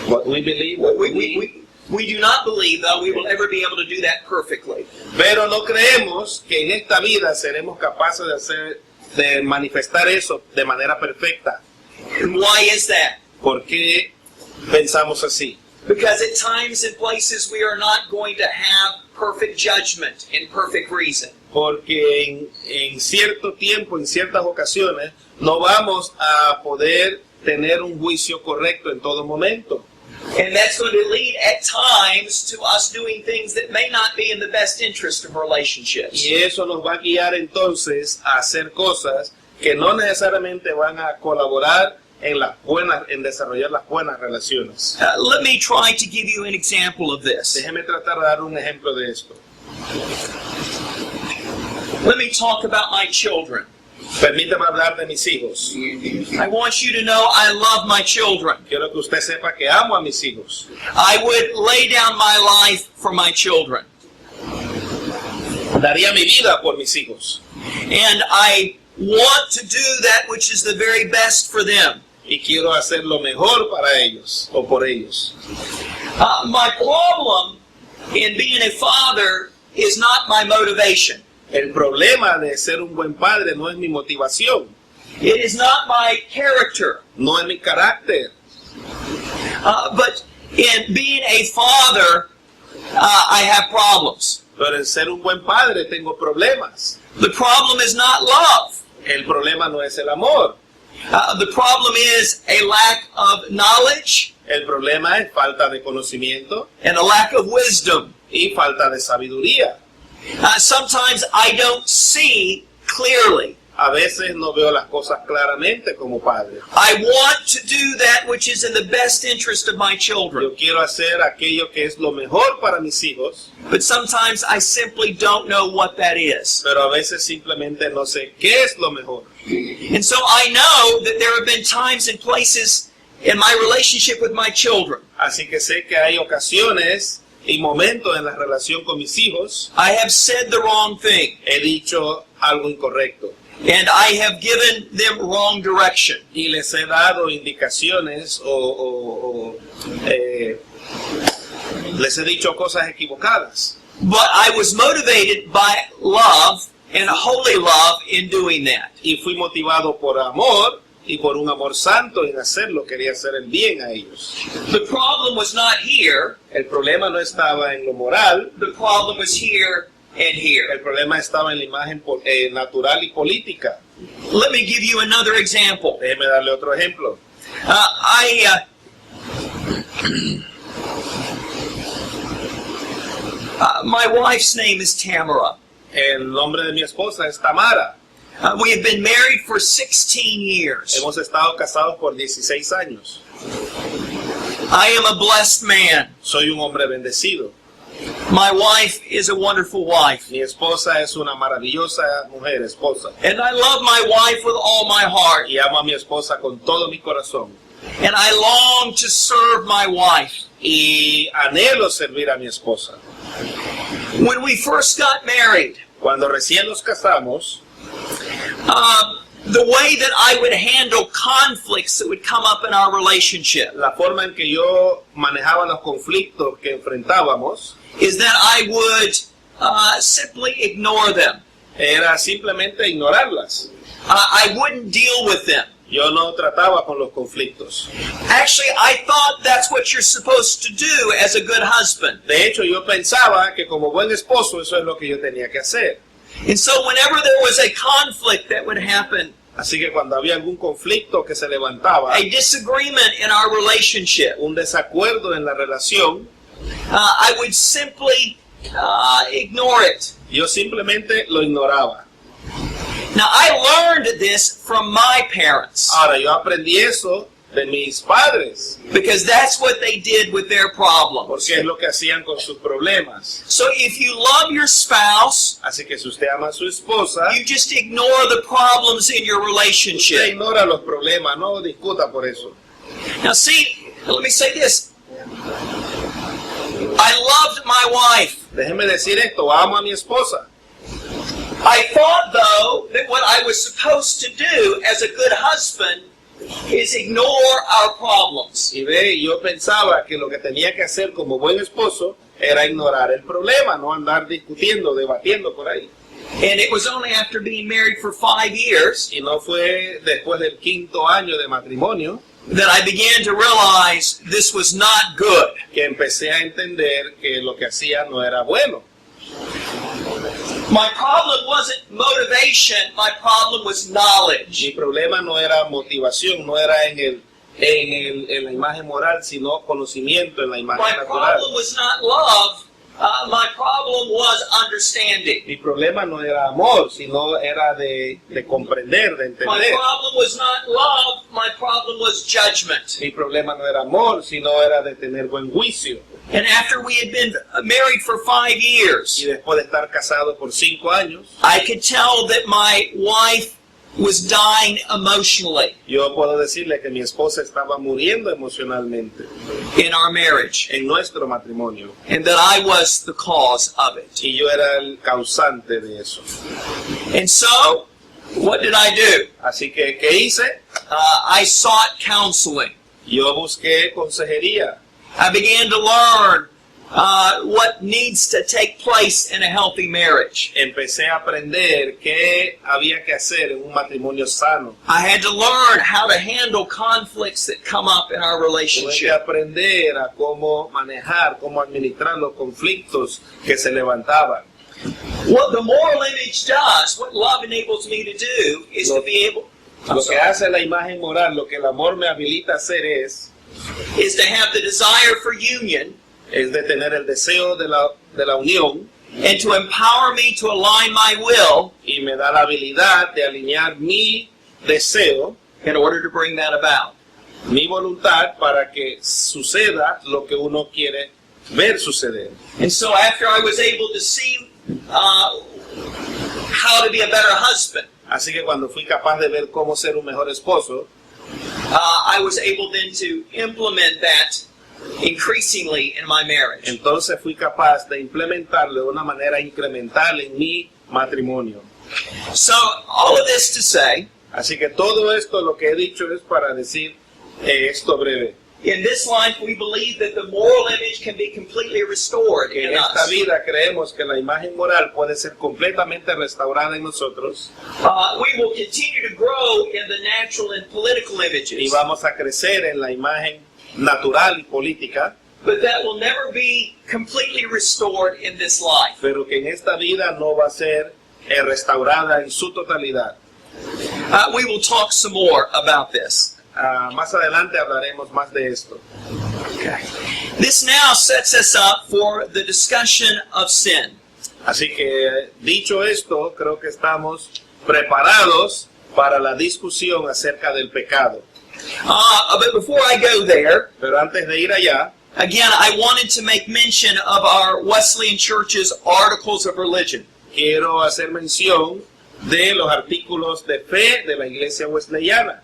Speaker 2: What we believe,
Speaker 1: We do not believe, though, we will ever be able to do that perfectly.
Speaker 2: pero no creemos que en esta vida seremos capaces de manifestar eso de manera perfecta.
Speaker 1: And why is that?
Speaker 2: ¿Por qué pensamos así?
Speaker 1: Because at times and places we are not going to have perfect judgment and perfect reason.
Speaker 2: Porque en cierto tiempo, en ciertas ocasiones, no vamos a poder tener un juicio correcto en todo momento.
Speaker 1: And that's going to lead at times to us doing things that may not be in the best interest of relationships.
Speaker 2: Y eso nos va a guiar entonces a hacer cosas que no necesariamente van a colaborar en desarrollar las buenas relaciones.
Speaker 1: Let me try to give you an example of this.
Speaker 2: Déjeme tratar de dar un ejemplo de esto.
Speaker 1: Let me talk about my children.
Speaker 2: Permítame hablar de mis hijos.
Speaker 1: I want you to know I love my children.
Speaker 2: Quiero que usted sepa que amo a mis hijos.
Speaker 1: I would lay down my life for my children.
Speaker 2: Daría mi vida por mis hijos.
Speaker 1: And I want to do that which is the very best for them.
Speaker 2: Y quiero hacer lo mejor para ellos o por ellos.
Speaker 1: My problem in being a father is not my motivation.
Speaker 2: El problema de ser un buen padre no es mi motivación,
Speaker 1: It is not my character.
Speaker 2: no es mi carácter.
Speaker 1: But in being a father, I have problems.
Speaker 2: Pero en ser un buen padre tengo problemas.
Speaker 1: The problem is not love.
Speaker 2: El problema no es el amor.
Speaker 1: The problem is a lack of knowledge
Speaker 2: El problema es falta de conocimiento
Speaker 1: and a lack of wisdom.
Speaker 2: y falta de sabiduría.
Speaker 1: Sometimes I don't see clearly.
Speaker 2: A veces no veo las cosas claramente como padre.
Speaker 1: I want to do that which is in the best interest of my children.
Speaker 2: Yo quiero hacer aquello que es lo mejor para mis hijos,
Speaker 1: But sometimes I simply don't know what that is.
Speaker 2: pero a veces simplemente no sé qué es lo mejor.
Speaker 1: And so I know that there have been times and places in my relationship with my children.
Speaker 2: Así que sé que hay ocasiones y momentos en la relación con mis hijos,
Speaker 1: I have said the wrong thing.
Speaker 2: he dicho algo incorrecto.
Speaker 1: And I have given them wrong direction.
Speaker 2: Y les he dado indicaciones les he dicho cosas equivocadas.
Speaker 1: But I was motivated by love and a holy love in doing that.
Speaker 2: Y fui motivado por amor y por un amor santo en hacerlo. Quería hacer el bien a ellos.
Speaker 1: The problem was not here.
Speaker 2: El problema no estaba en lo moral.
Speaker 1: The problem was here and here.
Speaker 2: El problema estaba en la imagen natural y política.
Speaker 1: Let me give you another example.
Speaker 2: Déjeme darle otro ejemplo.
Speaker 1: My wife's name is Tamara.
Speaker 2: El nombre de mi esposa es Tamara.
Speaker 1: We have been married for 16 years.
Speaker 2: Hemos estado casados por 16 años.
Speaker 1: I am a blessed man.
Speaker 2: Soy un hombre bendecido.
Speaker 1: My wife is a wonderful wife.
Speaker 2: Mi esposa es una maravillosa mujer, esposa.
Speaker 1: And I love my wife with all my heart.
Speaker 2: Y amo a mi esposa con todo mi corazón.
Speaker 1: And I long to serve my wife.
Speaker 2: Y anhelo servir a mi esposa.
Speaker 1: When we first got married,
Speaker 2: Cuando recién nos casamos,
Speaker 1: the way that I would handle conflicts that would come up in our relationship
Speaker 2: La forma en que yo manejaba los conflictos que enfrentábamos
Speaker 1: is that I would simply ignore them.
Speaker 2: era simplemente ignorarlas.
Speaker 1: I wouldn't deal with them.
Speaker 2: Yo no trataba con los conflictos.
Speaker 1: Actually, I thought that's what you're supposed to do as a good husband.
Speaker 2: De hecho, yo pensaba que como buen esposo eso es lo que yo tenía que hacer.
Speaker 1: And so whenever there was a conflict that would happen,
Speaker 2: Así que cuando había algún conflicto que se levantaba,
Speaker 1: a disagreement in our relationship,
Speaker 2: un desacuerdo en la relación,
Speaker 1: I would simply ignore it.
Speaker 2: yo simplemente lo ignoraba.
Speaker 1: Now, I learned this from my parents
Speaker 2: Ahora, yo aprendí eso de mis padres,
Speaker 1: because that's what they did with their problems.
Speaker 2: porque es lo que hacían con sus problemas.
Speaker 1: So if you love your spouse,
Speaker 2: Así que si usted ama a su esposa,
Speaker 1: you just ignore the problems in your
Speaker 2: usted
Speaker 1: relationship.
Speaker 2: ignora los problemas, no discuta por eso.
Speaker 1: Now see, let me say this. I loved my wife.
Speaker 2: Déjeme decir esto, amo a mi esposa.
Speaker 1: I thought, though, that what I was supposed to do as a good husband is ignore our problems.
Speaker 2: Y ve, yo pensaba que lo que tenía que hacer como buen esposo era ignorar el problema, no andar discutiendo, debatiendo por ahí.
Speaker 1: And it was only after being married for 5 years
Speaker 2: Y no fue después del 5º año de matrimonio
Speaker 1: that I began to realize this was not good.
Speaker 2: que empecé a entender que lo que hacía no era bueno.
Speaker 1: My problem wasn't motivation, my problem was
Speaker 2: Mi
Speaker 1: knowledge.
Speaker 2: problema no era motivación, no era en la imagen moral, sino conocimiento en la
Speaker 1: My
Speaker 2: imagen natural.
Speaker 1: problem was not love, my problem was understanding.
Speaker 2: Mi problema no era amor, sino era de comprender, de
Speaker 1: My
Speaker 2: entender.
Speaker 1: problem was not love, my problem was judgment.
Speaker 2: Mi problema no era amor, sino era de tener buen juicio.
Speaker 1: And after we had been married for 5
Speaker 2: Y
Speaker 1: years,
Speaker 2: después de estar casado por 5 años,
Speaker 1: I could tell that my wife was dying emotionally
Speaker 2: yo puedo decirle que mi esposa estaba muriendo emocionalmente
Speaker 1: in our marriage,
Speaker 2: en nuestro matrimonio.
Speaker 1: and that I was the cause of it.
Speaker 2: Y yo era el causante de eso.
Speaker 1: And so, what did I do?
Speaker 2: Así que, ¿qué hice?
Speaker 1: I sought counseling.
Speaker 2: Yo busqué consejería.
Speaker 1: I began to learn what needs to take place in a healthy marriage.
Speaker 2: Empecé a aprender qué había que hacer en un matrimonio sano.
Speaker 1: I had to learn how to handle conflicts that come up in our
Speaker 2: Tuve que
Speaker 1: relationship.
Speaker 2: aprender a cómo manejar, cómo administrar los conflictos que se levantaban.
Speaker 1: What the moral image does, what love enables me to do, is to be able
Speaker 2: Lo que hace la imagen moral, lo que el amor me habilita a hacer es
Speaker 1: to have the desire for union
Speaker 2: de tener el deseo de la unión
Speaker 1: and to empower me to align my will
Speaker 2: y me da la habilidad de alinear mi deseo,
Speaker 1: in order to bring that about.
Speaker 2: mi voluntad para que suceda lo que uno quiere ver suceder.
Speaker 1: And so after I was able to see how to be a better husband,
Speaker 2: Así que cuando fui capaz de ver cómo ser un mejor esposo,
Speaker 1: I was able then to implement that increasingly in my marriage.
Speaker 2: entonces fui capaz de implementarlo de una manera incremental en mi matrimonio.
Speaker 1: So all of this to say,
Speaker 2: Así que todo esto lo que he dicho es para decir esto breve.
Speaker 1: in this life we believe that the moral image can be completely restored
Speaker 2: Que en
Speaker 1: in
Speaker 2: esta
Speaker 1: us.
Speaker 2: vida creemos que la imagen moral puede ser completamente restaurada en nosotros
Speaker 1: We will continue to grow in the natural and political
Speaker 2: y
Speaker 1: images,
Speaker 2: vamos a crecer en la imagen natural y política,
Speaker 1: but that will never be completely restored in this life.
Speaker 2: pero que en esta vida no va a ser restaurada en su totalidad.
Speaker 1: We will talk some more about this.
Speaker 2: Más adelante hablaremos más de esto.
Speaker 1: This now sets us up for the discussion of sin.
Speaker 2: Así que dicho esto, creo que estamos preparados para la discusión acerca del pecado.
Speaker 1: But before I go there,
Speaker 2: Pero antes de ir allá,
Speaker 1: again, I wanted to make mention of our Wesleyan Church's Articles of Religion.
Speaker 2: quiero hacer mención de los artículos de fe de la Iglesia Wesleyana.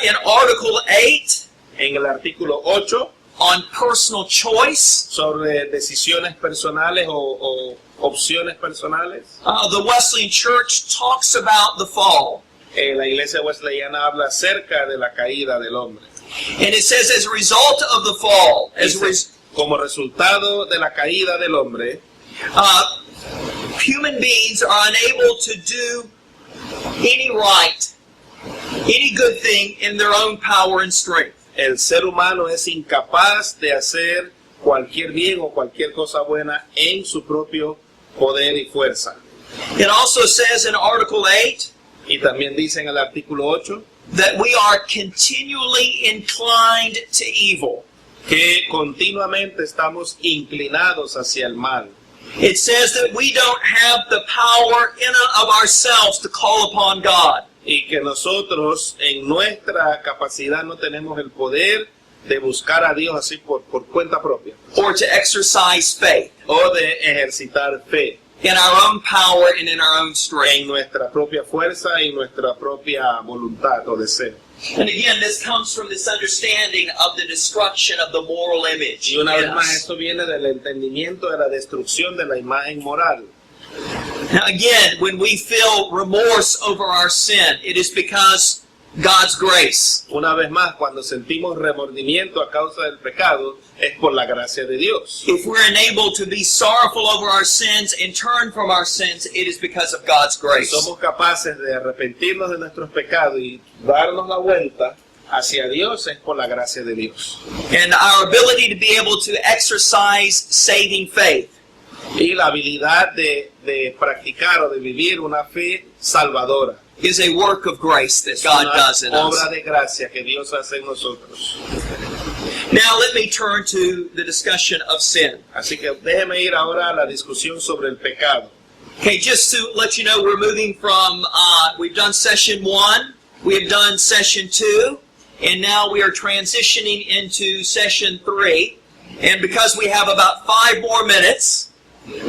Speaker 1: In Article 8,
Speaker 2: En el artículo 8,
Speaker 1: on personal choice,
Speaker 2: sobre decisiones personales o opciones personales,
Speaker 1: the Wesleyan Church talks about the fall.
Speaker 2: La iglesia wesleyana habla acerca de la caída del hombre.
Speaker 1: And it says, as a result of the fall,
Speaker 2: Como resultado de la caída del hombre,
Speaker 1: human beings are unable to do any right, any good thing in their own power and strength.
Speaker 2: el ser humano es incapaz de hacer cualquier bien o cualquier cosa buena en su propio poder y fuerza.
Speaker 1: It also says in Article 8
Speaker 2: Y también dice en el artículo 8
Speaker 1: that we are continually inclined to evil.
Speaker 2: que continuamente estamos inclinados hacia el mal.
Speaker 1: It says that we don't have the power in and of ourselves to call upon God.
Speaker 2: Y que nosotros en nuestra capacidad no tenemos el poder de buscar a Dios así por cuenta propia.
Speaker 1: Or to exercise faith
Speaker 2: O de ejercitar fe
Speaker 1: in our own power and in our own strength.
Speaker 2: en nuestra propia fuerza y nuestra propia voluntad o deseo.
Speaker 1: And again, this comes from this understanding of the destruction of the moral image.
Speaker 2: Y una vez
Speaker 1: in
Speaker 2: más
Speaker 1: us.
Speaker 2: esto viene del entendimiento de la destrucción de la imagen moral.
Speaker 1: Now again, when we feel remorse over our sin, it is because God's grace.
Speaker 2: Una vez más, cuando sentimos remordimiento a causa del pecado, es por la gracia de Dios.
Speaker 1: If we're unable to be sorrowful over our sins and turn from our sins, it is because of God's
Speaker 2: Si
Speaker 1: grace.
Speaker 2: somos capaces de arrepentirnos de nuestros pecados y darnos la vuelta hacia Dios, es por la gracia de Dios.
Speaker 1: And our ability to be able to exercise saving faith
Speaker 2: Y la habilidad de practicar o de vivir una fe salvadora.
Speaker 1: is a work of grace that
Speaker 2: Es
Speaker 1: God
Speaker 2: una
Speaker 1: does in us.
Speaker 2: obra de gracia que Dios hace en nosotros.
Speaker 1: Now let me turn to the discussion of sin.
Speaker 2: Así que déjeme ir ahora a la discusión sobre el pecado.
Speaker 1: Okay, just to let you know, we're moving from, we've done session 1, we've done session 2, and now we are transitioning into session 3. And because we have about 5 more minutes,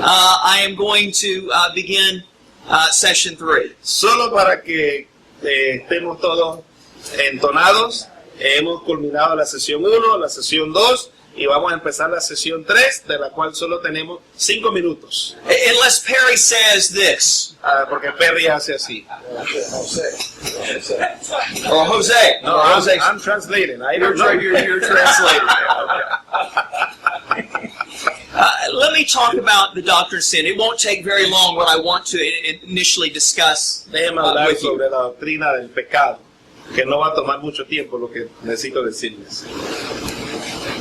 Speaker 1: I am going to begin session 3.
Speaker 2: Solo para que estemos todos entonados, hemos culminado la sesión 1, la sesión 2 y vamos a empezar la sesión 3, de la cual solo tenemos 5 minutos.
Speaker 1: Unless Perry says this,
Speaker 2: Porque Perry hace así.
Speaker 1: or Jose.
Speaker 2: No,
Speaker 1: or Jose.
Speaker 2: I'm translating. I don't know.
Speaker 1: You're translating. Let me talk about the doctrine of sin. It won't take very long what I want to initially discuss
Speaker 2: Déjeme hablar
Speaker 1: with you.
Speaker 2: sobre la doctrina del pecado, que no va a tomar mucho tiempo lo que necesito decirles.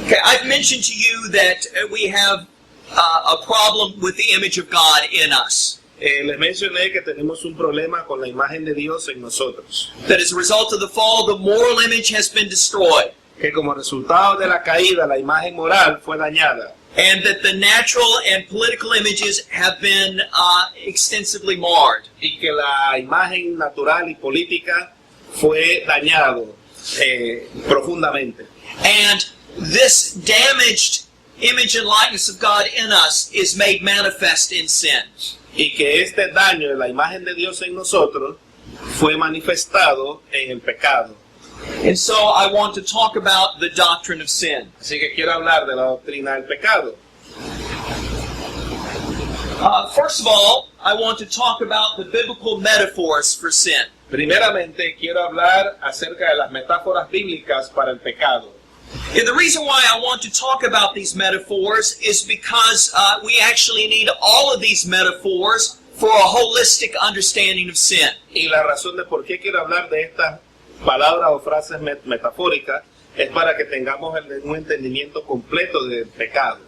Speaker 1: Okay, I've mentioned to you that we have a problem with the image of God in us.
Speaker 2: Les mencioné que tenemos un problema con la imagen de Dios en nosotros,
Speaker 1: That as a result of the fall, the moral image has been destroyed.
Speaker 2: que como resultado de la caída la imagen moral fue dañada
Speaker 1: And that the natural and political images have been extensively marred.
Speaker 2: y que la imagen natural y política fue dañado profundamente.
Speaker 1: And this damaged image and likeness of God in us is made manifest in sin.
Speaker 2: Y que este daño de la imagen de Dios en nosotros fue manifestado en el pecado.
Speaker 1: And so I want to talk about the doctrine of sin.
Speaker 2: Así que quiero hablar de la doctrina del pecado.
Speaker 1: First of all, I want to talk about the biblical metaphors for sin.
Speaker 2: Primeramente quiero hablar acerca de las metáforas bíblicas para el pecado.
Speaker 1: And the reason why I want to talk about these metaphors is because we actually need all of these metaphors for a holistic understanding of sin.
Speaker 2: Y la razón de por qué quiero hablar de estas palabras o frases metafóricas es para que tengamos un entendimiento completo del pecado.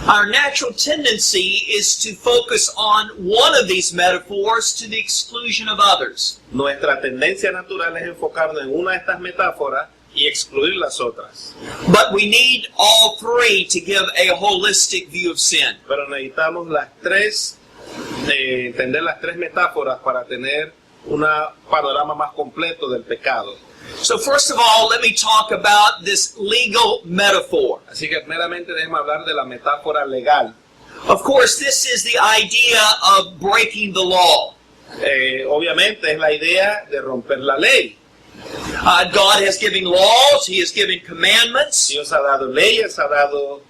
Speaker 1: Our natural tendency is to focus on one of these metaphors to the exclusion of others.
Speaker 2: Nuestra tendencia natural es enfocarnos en una de estas metáforas y excluir las otras.
Speaker 1: But we need all three to give a holistic view of sin.
Speaker 2: Pero necesitamos las tres, entender las tres metáforas para tener un panorama más completo del pecado.
Speaker 1: So first of all, let me talk about this legal metaphor.
Speaker 2: Así que primeramente déjeme hablar de la metáfora legal.
Speaker 1: Of course, this is the idea of breaking the law.
Speaker 2: Obviamente es la idea de romper la ley.
Speaker 1: God has given laws, He has given commandments,
Speaker 2: Dios ha dado leyes, ha dado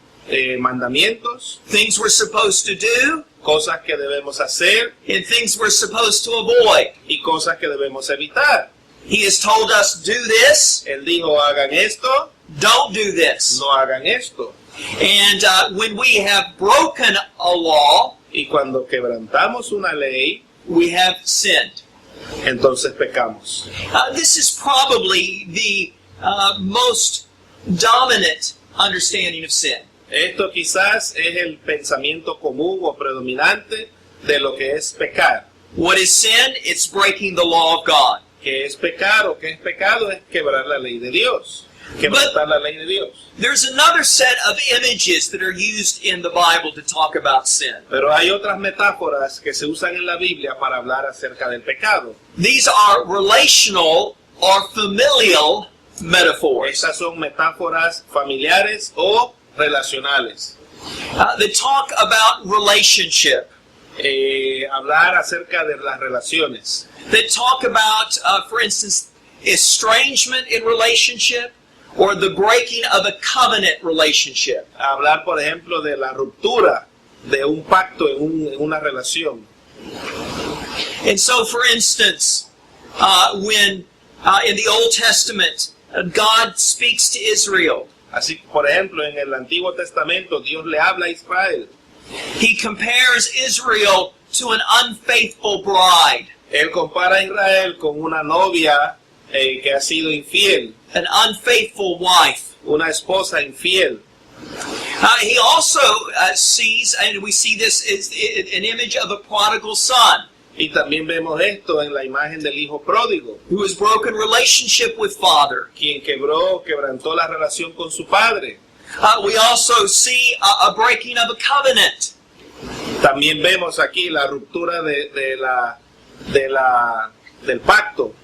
Speaker 2: mandamientos,
Speaker 1: things we're supposed to do,
Speaker 2: cosas que debemos hacer
Speaker 1: and things we're supposed to avoid.
Speaker 2: y cosas que debemos evitar.
Speaker 1: He has told us, do this,
Speaker 2: Él dijo, hagan esto,
Speaker 1: don't do this.
Speaker 2: no hagan esto.
Speaker 1: And when we have broken a law,
Speaker 2: Y cuando quebrantamos una ley,
Speaker 1: we have sinned.
Speaker 2: entonces pecamos.
Speaker 1: This is probably the most dominant understanding of sin.
Speaker 2: Esto quizás es el pensamiento común o predominante de lo que es pecar.
Speaker 1: What is sin? It's breaking the law of God.
Speaker 2: ¿Qué es pecar o qué es pecado? Es quebrar la ley de Dios. Quebrantar la ley de Dios.
Speaker 1: There's another set of images that are used in the Bible to talk about sin.
Speaker 2: Pero hay otras metáforas que se usan en la Biblia para hablar acerca del pecado.
Speaker 1: These are relational or familial metaphors
Speaker 2: Estas son metáforas familiares o relacionales.
Speaker 1: that talk about relationship,
Speaker 2: Hablar acerca de las relaciones.
Speaker 1: that talk about, for instance, estrangement in relationship or the breaking of a covenant relationship.
Speaker 2: Hablar, por ejemplo, de la ruptura de un pacto en una relación.
Speaker 1: And so, for instance, when in the Old Testament, God speaks to Israel,
Speaker 2: Así, por ejemplo, en el Antiguo Testamento, Dios le habla a Israel.
Speaker 1: He compares Israel to an unfaithful bride,
Speaker 2: Él compara a Israel con una novia que ha sido infiel,
Speaker 1: an unfaithful wife.
Speaker 2: una esposa infiel.
Speaker 1: He also sees, and we see this as an image of a prodigal son
Speaker 2: Y también vemos esto en la imagen del hijo pródigo,
Speaker 1: who has broken relationship with father.
Speaker 2: quien quebrantó la relación con su padre.
Speaker 1: We also see a breaking of a covenant.
Speaker 2: También vemos aquí la ruptura del pacto,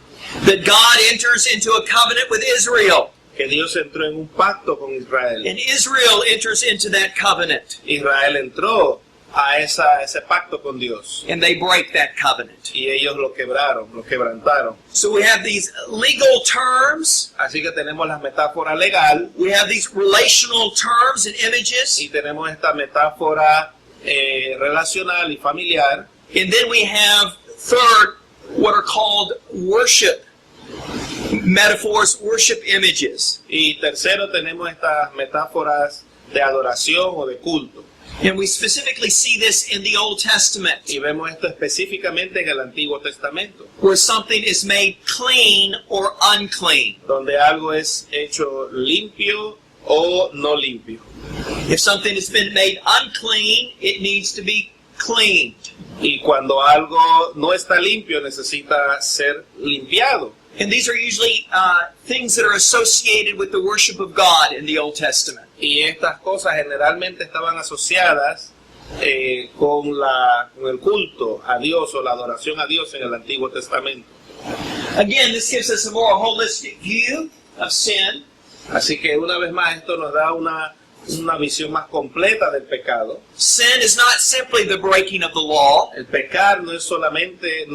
Speaker 1: That God enters into a covenant with Israel,
Speaker 2: que Dios entró en un pacto con Israel.
Speaker 1: and Israel enters into that covenant,
Speaker 2: Israel entró a ese pacto con Dios
Speaker 1: and they break that covenant.
Speaker 2: y ellos lo quebrantaron.
Speaker 1: So we have these legal terms,
Speaker 2: Así que tenemos la metáfora legal
Speaker 1: we have these relational terms and images,
Speaker 2: y tenemos esta metáfora relacional y familiar.
Speaker 1: and then we have, third, what are called worship metaphors, worship images.
Speaker 2: Y tercero tenemos estas metáforas de adoración o de culto.
Speaker 1: And we specifically see this in the Old Testament,
Speaker 2: Y vemos esto específicamente en el Antiguo Testamento,
Speaker 1: where something is made clean or unclean.
Speaker 2: donde algo es hecho limpio o no limpio.
Speaker 1: If something has been made unclean, it needs to be cleaned.
Speaker 2: Y cuando algo no está limpio, necesita ser limpiado.
Speaker 1: And these are usually things that are associated with the worship of God in the Old Testament.
Speaker 2: Y estas cosas generalmente estaban asociadas con el culto a Dios o la adoración a Dios en el Antiguo Testamento.
Speaker 1: Again, this gives us a more holistic view of sin.
Speaker 2: Así que una vez más esto nos da una visión más completa del pecado.
Speaker 1: Sin is not simply the breaking of the law.
Speaker 2: El pecar no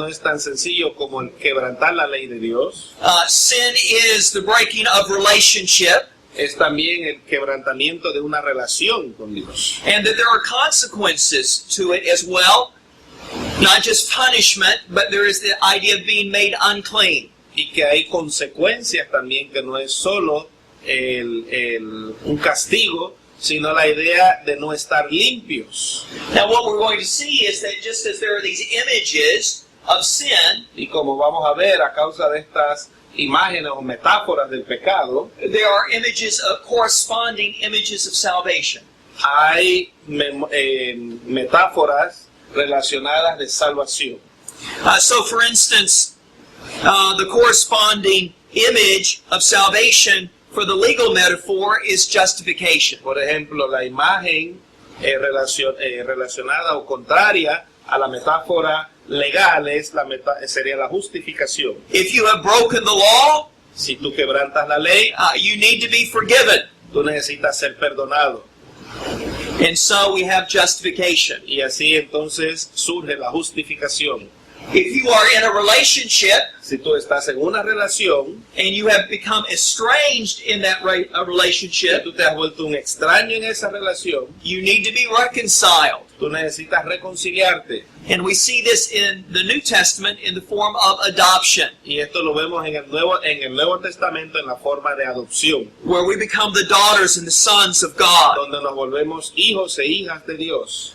Speaker 2: es tan sencillo como el quebrantar la ley de Dios.
Speaker 1: Sin is the breaking of relationship,
Speaker 2: Es también el quebrantamiento de una relación con Dios.
Speaker 1: and that there are consequences to it as well. Not just punishment, but there is the idea of being made unclean.
Speaker 2: Y que hay consecuencias también, que no es solo un castigo, sino la idea de no estar limpios.
Speaker 1: Now what we're going to see is that just as there are these images of sin,
Speaker 2: Y como vamos a ver, a causa de estas imágenes o metáforas del pecado,
Speaker 1: there are images of corresponding images of salvation.
Speaker 2: hay metáforas relacionadas de salvación.
Speaker 1: So for instance, the corresponding image of salvation for the legal metaphor is justification.
Speaker 2: Por ejemplo, la imagen relacionada o contraria a la metáfora legal sería la justificación.
Speaker 1: If you have broken the law,
Speaker 2: Si tú quebrantas la ley,
Speaker 1: you need to be forgiven.
Speaker 2: tú necesitas ser perdonado.
Speaker 1: And so we have justification.
Speaker 2: Y así entonces surge la justificación.
Speaker 1: If you are in a relationship
Speaker 2: Si tú estás en una relación
Speaker 1: and you have become estranged in that
Speaker 2: y
Speaker 1: relationship,
Speaker 2: tú te has vuelto un extraño en esa relación,
Speaker 1: you need to be reconciled.
Speaker 2: tú necesitas reconciliarte.
Speaker 1: And we see this in the New Testament in the form of adoption,
Speaker 2: Y esto lo vemos en el Nuevo Testamento en la forma de adopción,
Speaker 1: where we become the daughters and the sons of God.
Speaker 2: donde nos volvemos hijos e hijas de Dios.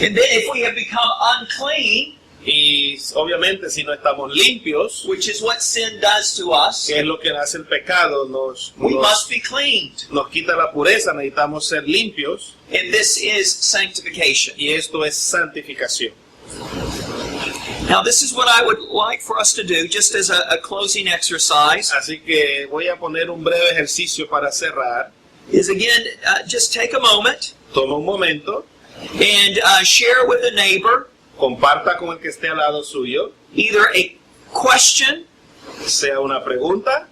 Speaker 1: And then if we have become unclean,
Speaker 2: Y obviamente si no estamos limpios,
Speaker 1: which is what sin does to us,
Speaker 2: que es lo que hace el pecado,
Speaker 1: we must be cleaned.
Speaker 2: nos quita la pureza, necesitamos ser limpios,
Speaker 1: And this is sanctification.
Speaker 2: y esto es santificación.
Speaker 1: Now, this is what I would like for us to do, just as a closing exercise,
Speaker 2: Así que voy a poner un breve ejercicio para cerrar.
Speaker 1: is again, just take a moment
Speaker 2: Toma un momento,
Speaker 1: and share with a neighbor
Speaker 2: comparta con el que esté al lado suyo,
Speaker 1: either a question
Speaker 2: sea una pregunta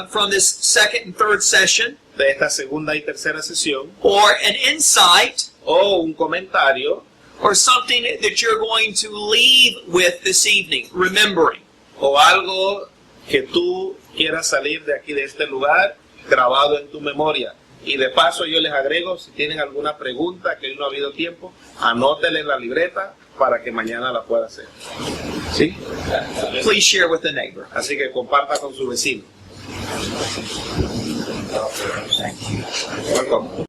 Speaker 1: from this second and third session,
Speaker 2: de esta segunda y tercera sesión,
Speaker 1: or an insight,
Speaker 2: o un comentario,
Speaker 1: or something that you're going to leave with this evening, remembering.
Speaker 2: o algo que tú quieras salir de aquí, de este lugar, grabado en tu memoria. Y de paso yo les agrego, si tienen alguna pregunta que hoy no ha habido tiempo, anótela en la libreta para que mañana la pueda hacer. ¿Sí?
Speaker 1: Please share with a neighbor.
Speaker 2: Así que comparta con su vecino.
Speaker 1: Thank you.
Speaker 2: Welcome.